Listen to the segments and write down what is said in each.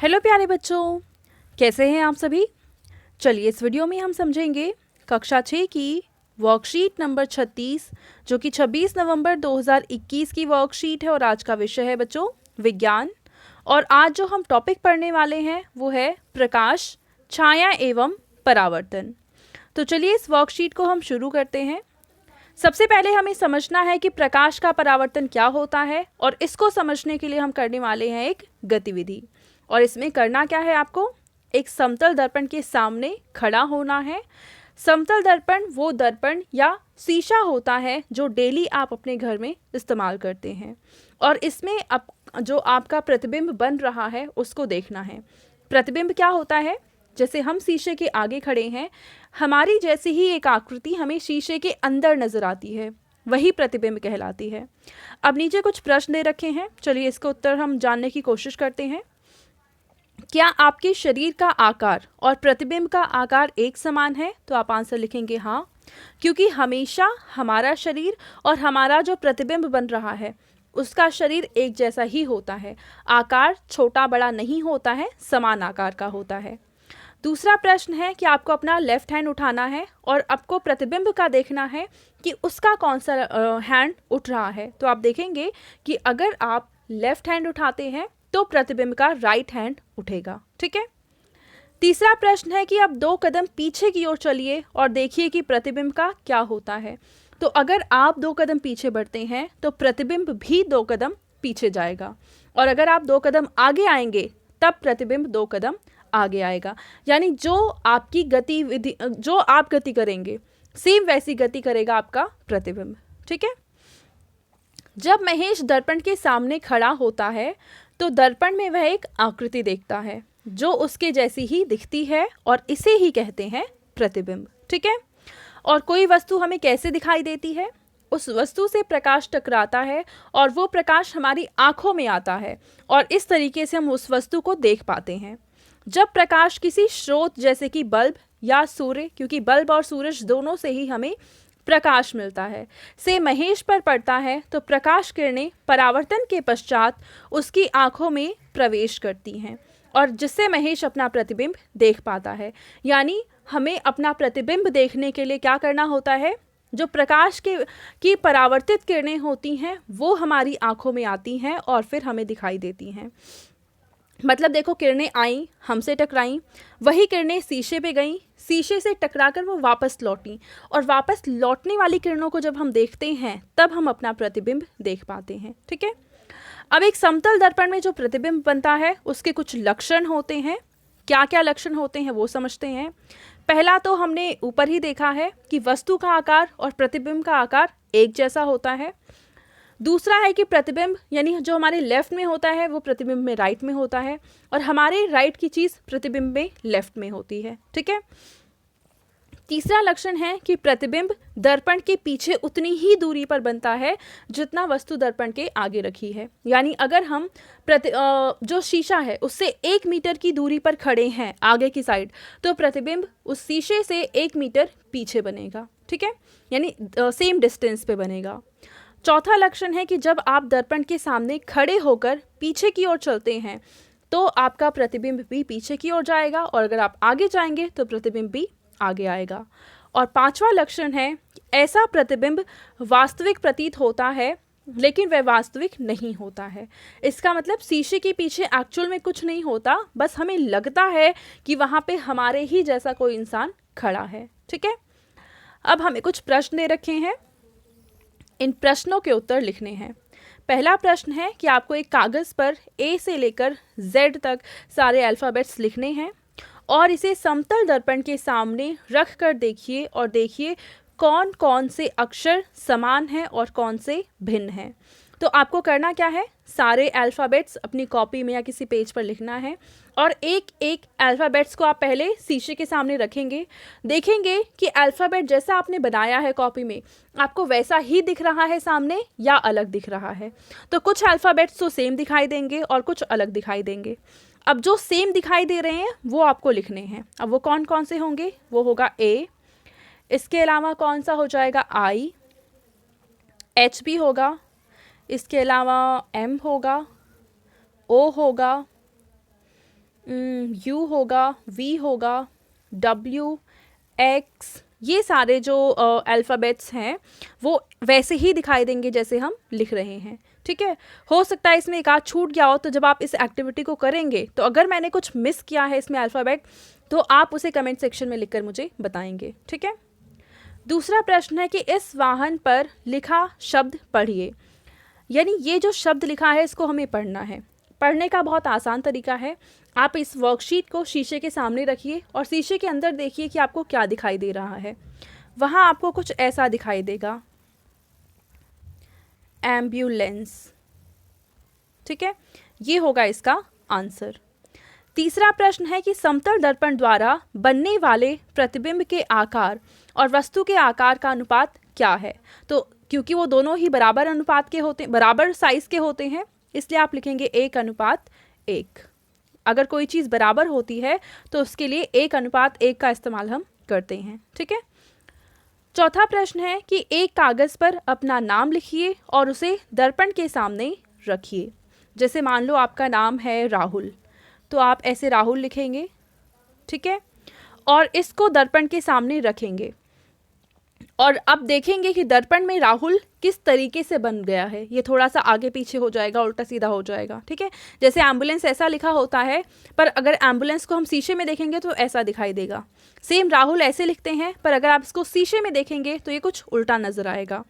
Hello प्यारे बच्चों, कैसे हैं आप सभी। चलिए इस वीडियो में हम समझेंगे कक्षा 6 की वर्कशीट नंबर 36 जो कि 26 नवंबर 2021 की वर्कशीट है और आज का विषय है बच्चों विज्ञान। और आज जो हम टॉपिक पढ़ने वाले हैं वो है प्रकाश, छाया एवं परावर्तन। तो चलिए इस वर्कशीट को हम शुरू करते हैं। सबसे पहले हमें समझना है कि प्रकाश का परावर्तन क्या होता है और इसको समझने के लिए हम करने वाले हैं एक गतिविधि। और इसमें करना क्या है, आपको एक समतल दर्पण के सामने खड़ा होना है। समतल दर्पण वो दर्पण या शीशा होता है जो डेली आप अपने घर में इस्तेमाल करते हैं और इसमें जो आपका प्रतिबिंब बन रहा है उसको देखना है। प्रतिबिंब क्या होता है, जैसे हम शीशे के आगे खड़े हैं, हमारी जैसी ही एक आकृति हमें शीशे के अंदर नजर आती है, वही प्रतिबिंब कहलाती है। अब नीचे कुछ प्रश्न दे रखे हैं, चलिए इसका उत्तर हम जानने की कोशिश करते हैं। क्या आपके शरीर का आकार और प्रतिबिंब का आकार एक समान है? तो आप आंसर लिखेंगे हाँ, क्योंकि हमेशा हमारा शरीर और हमारा जो प्रतिबिंब बन रहा है उसका शरीर एक जैसा ही होता है। आकार छोटा बड़ा नहीं होता है, समान आकार का होता है। दूसरा प्रश्न है कि आपको अपना लेफ्ट हैंड उठाना है और आपको प्रतिबिंब का देखना है कि उसका कौन सा हैंड उठ रहा है। तो आप देखेंगे कि अगर आप लेफ्ट हैंड उठाते हैं तो प्रतिबिंब का राइट हैंड उठेगा, ठीक है। तीसरा प्रश्न है कि आप 2 कदम पीछे की ओर चलिए और देखिए कि प्रतिबिंब का क्या होता है। तो अगर आप 2 कदम पीछे बढ़ते हैं तो प्रतिबिंब भी 2 कदम पीछे जाएगा और अगर आप 2 कदम आगे आएंगे तब प्रतिबिंब 2 कदम आगे आएगा। यानी जो आपकी गतिविधि, जो आप गति करेंगे सेम वैसी गति करेगा आपका प्रतिबिंब, ठीक है। जब महेश दर्पण के सामने खड़ा होता है तो दर्पण में वह एक आकृति देखता है जो उसके जैसी ही दिखती है और इसे ही कहते हैं प्रतिबिंब, ठीक है। और कोई वस्तु हमें कैसे दिखाई देती है, उस वस्तु से प्रकाश टकराता है और वो प्रकाश हमारी आंखों में आता है और इस तरीके से हम उस वस्तु को देख पाते हैं। जब प्रकाश किसी स्रोत जैसे कि बल्ब या सूर्य, क्योंकि बल्ब और सूरज दोनों से ही हमें प्रकाश मिलता है, से महेश पर पड़ता है तो प्रकाश किरणें परावर्तन के पश्चात उसकी आंखों में प्रवेश करती हैं और जिससे महेश अपना प्रतिबिंब देख पाता है। यानी हमें अपना प्रतिबिंब देखने के लिए क्या करना होता है, जो प्रकाश की परावर्तित किरणें होती हैं वो हमारी आंखों में आती हैं और फिर हमें दिखाई देती हैं। मतलब देखो, किरणें आईं, हमसे टकराईं, वही किरणें शीशे पे गईं, शीशे से टकराकर वो वापस लौटीं और वापस लौटने वाली किरणों को जब हम देखते हैं तब हम अपना प्रतिबिंब देख पाते हैं, ठीक है। अब एक समतल दर्पण में जो प्रतिबिंब बनता है उसके कुछ लक्षण होते हैं। क्या क्या लक्षण होते हैं वो समझते हैं। पहला तो हमने ऊपर ही देखा है कि वस्तु का आकार और प्रतिबिंब का आकार एक जैसा होता है। दूसरा है कि प्रतिबिंब यानी जो हमारे लेफ्ट में होता है वो प्रतिबिंब में राइट में होता है और हमारे राइट की चीज़ प्रतिबिंब में लेफ्ट में होती है, ठीक है। तीसरा लक्षण है कि प्रतिबिंब दर्पण के पीछे उतनी ही दूरी पर बनता है जितना वस्तु दर्पण के आगे रखी है। यानी अगर हम जो शीशा है उससे 1 मीटर की दूरी पर खड़े हैं आगे की साइड, तो प्रतिबिंब उस शीशे से 1 मीटर पीछे बनेगा, ठीक है, यानी सेम डिस्टेंस पे बनेगा। चौथा लक्षण है कि जब आप दर्पण के सामने खड़े होकर पीछे की ओर चलते हैं तो आपका प्रतिबिंब भी पीछे की ओर जाएगा और अगर आप आगे जाएंगे तो प्रतिबिंब भी आगे आएगा। और पांचवा लक्षण है ऐसा प्रतिबिंब वास्तविक प्रतीत होता है लेकिन वह वास्तविक नहीं होता है। इसका मतलब शीशे के पीछे एक्चुअल में कुछ नहीं होता, बस हमें लगता है कि वहाँ पे हमारे ही जैसा कोई इंसान खड़ा है, ठीक है। अब हमें कुछ प्रश्न दे रखे हैं, इन प्रश्नों के उत्तर लिखने हैं। पहला प्रश्न है कि आपको एक कागज़ पर ए से लेकर जेड तक सारे अल्फ़ाबेट्स लिखने हैं और इसे समतल दर्पण के सामने रख कर देखिए और देखिए कौन कौन से अक्षर समान हैं और कौन से भिन्न हैं। तो आपको करना क्या है, सारे अल्फ़ाबेट्स अपनी कॉपी में या किसी पेज पर लिखना है और एक एक अल्फ़ाबेट्स को आप पहले शीशे के सामने रखेंगे, देखेंगे कि अल्फ़ाबेट जैसा आपने बनाया है कॉपी में आपको वैसा ही दिख रहा है सामने या अलग दिख रहा है। तो कुछ अल्फ़ाबेट्स तो सेम दिखाई देंगे और कुछ अलग दिखाई देंगे। अब जो सेम दिखाई दे रहे हैं वो आपको लिखने हैं। अब वो कौन कौन से होंगे, वो होगा ए, इसके अलावा कौन सा हो जाएगा आई, एच भी होगा, इसके अलावा एम होगा, ओ होगा, यू होगा, वी होगा, डब्ल्यू, एक्स, ये सारे जो अल्फ़ाबेट्स हैं वो वैसे ही दिखाई देंगे जैसे हम लिख रहे हैं। ठीक है, हो सकता है इसमें एक आध छूट गया हो, तो जब आप इस एक्टिविटी को करेंगे तो अगर मैंने कुछ मिस किया है इसमें अल्फ़ाबेट, तो आप उसे कमेंट सेक्शन में लिखकर मुझे बताएंगे। ठीक है, दूसरा प्रश्न है कि इस वाहन पर लिखा शब्द पढ़िए। यानी ये जो शब्द लिखा है इसको हमें पढ़ना है। पढ़ने का बहुत आसान तरीका है, आप इस वर्कशीट को शीशे के सामने रखिए और शीशे के अंदर देखिए कि आपको क्या दिखाई दे रहा है। वहाँ आपको कुछ ऐसा दिखाई देगा, एम्बुलेंस। ठीक है, ये होगा इसका आंसर। तीसरा प्रश्न है कि समतल दर्पण द्वारा बनने वाले प्रतिबिंब के आकार और वस्तु के आकार का अनुपात क्या है। तो क्योंकि वो दोनों ही बराबर अनुपात के होते, बराबर साइज के होते हैं, इसलिए आप लिखेंगे 1:1। अगर कोई चीज़ बराबर होती है तो उसके लिए 1:1 का इस्तेमाल हम करते हैं। ठीक है, चौथा प्रश्न है कि एक कागज़ पर अपना नाम लिखिए और उसे दर्पण के सामने रखिए। जैसे मान लो आपका नाम है राहुल, तो आप ऐसे राहुल लिखेंगे। ठीक है, और इसको दर्पण के सामने रखेंगे और अब देखेंगे कि दर्पण में राहुल किस तरीके से बन गया है। ये थोड़ा सा आगे पीछे हो जाएगा, उल्टा सीधा हो जाएगा। ठीक है, जैसे एम्बुलेंस ऐसा लिखा होता है, पर अगर एम्बुलेंस को हम शीशे में देखेंगे तो ऐसा दिखाई देगा। सेम राहुल ऐसे लिखते हैं, पर अगर आप इसको शीशे में देखेंगे तो ये कुछ उल्टा नजर आएगा।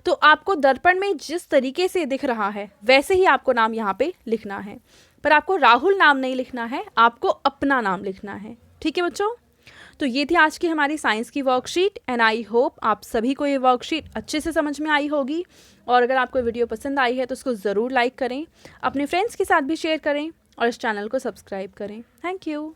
तो आपको दर्पण में जिस तरीके से दिख रहा है वैसे ही आपको नाम यहाँ पे लिखना है, पर आपको राहुल नाम नहीं लिखना है, आपको अपना नाम लिखना है। ठीक है बच्चों, तो ये थी आज की हमारी साइंस की वर्कशीट एंड आई होप आप सभी को ये वर्कशीट अच्छे से समझ में आई होगी। और अगर आपको वीडियो पसंद आई है तो उसको ज़रूर लाइक करें, अपने फ्रेंड्स के साथ भी शेयर करें और इस चैनल को सब्सक्राइब करें। Thank you.